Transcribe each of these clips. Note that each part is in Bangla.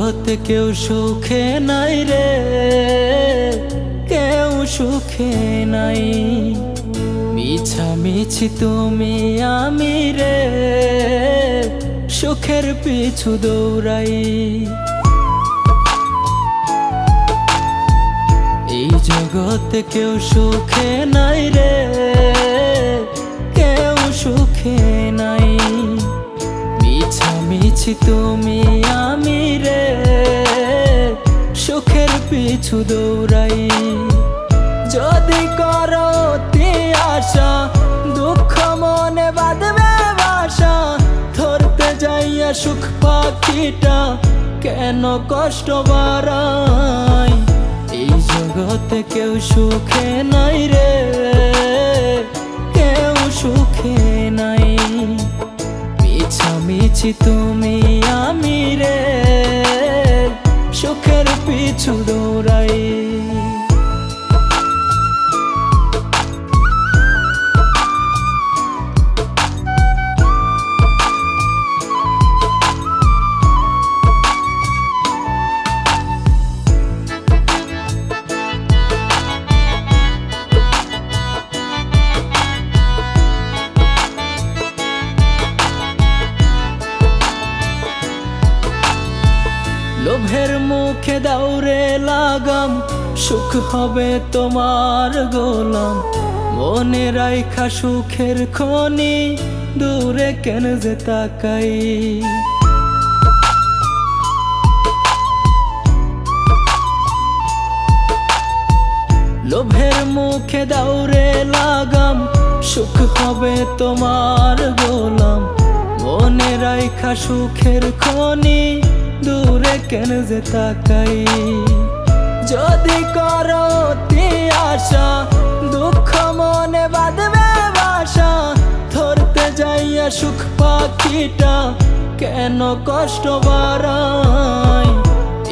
জগতে কেউ সুখে নাই রে, কেউ সুখে নাই। মিছামিছি তুমি আমি রে, সুখের পিছু দৌড়াই। এই জগতে কেউ সুখে নাই রে, কেউ সুখে নাই। মিছামিছি তুমি আমি রে, সুখের পিছু দৌড়াই। যদি করো অতি আশা, দুঃখ মনে বাঁধবে বাসা। ধরতে যাইয়া সুখ পাখিটা কেন কষ্ট বাড়ায়। এই জগতে কেউ সুখে নাই রে, কেউ সুখে নাই। মিছামিছি তুমি আমি রে, সুখের পিছু দৌড়াই। লোভের মুখে দাউরে লাগাম, সুখ হবে তোমার গোলাম। মনে রাইখা সুখের খনি, দূরে কেন যে তাকাই। লোভের মুখে দাউরে লাগাম, সুখ হবে তোমার গোলাম। মনে রাইখা সুখের খনি, দূরে কেন যে তাকাই। যদি করো অতি আশা, দুঃখ মনে বাঁধবে বাসা। ধরতে যাইয়া সুখ পাখিটা কেন কষ্ট বাড়ায়।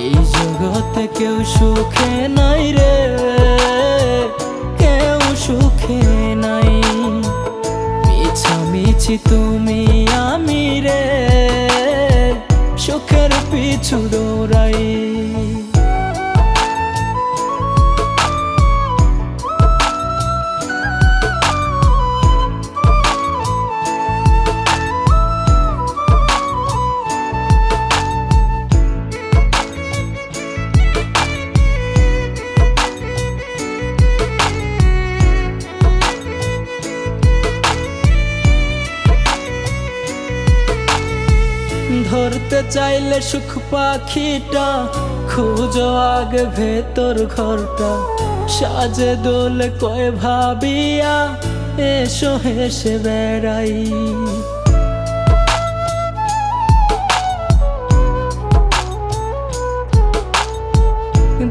এই জগতে কেউ সুখে নাই রে, কেউ সুখে নাই। মিছামিছি তুমি আমি রে, সুখের পিছু দৌড়াই। ধরতে চাইলে সুখ পাখিটা, খুঁজো আগে ভেতর ঘরটা। সাজে দোলে কয় ভাবিয়া, এসো হেসে বেড়াই।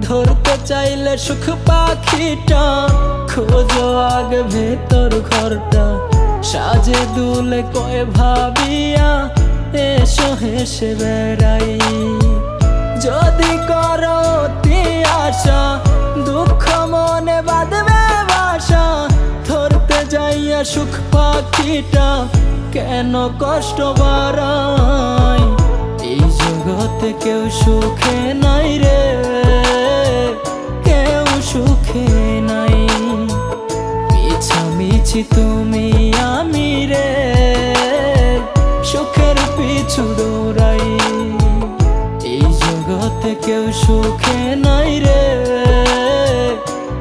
ধরতে চাইলে সুখ পাখিটা, খোঁজো আগে ভেতর ঘরটা। সাজে দুলে কয় ভাবিয়া, এসো হেসে বেড়াই। যদি করো অতি আশা, দুঃখ মনে বাঁধবে বাসা। ধরতে যাইয়া সুখ পাখিটা কেন কষ্ট বাড়ায়। এই জগতে কেউ সুখে নাই রে, কেউ সুখে নাই। মিছামিছি তুমি আমি রে, সুখের পিছু দৌড়াই। এই জগতে কেউ সুখে নাই রে,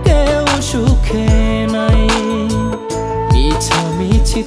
কেউ সুখে নাই। মিছামিছি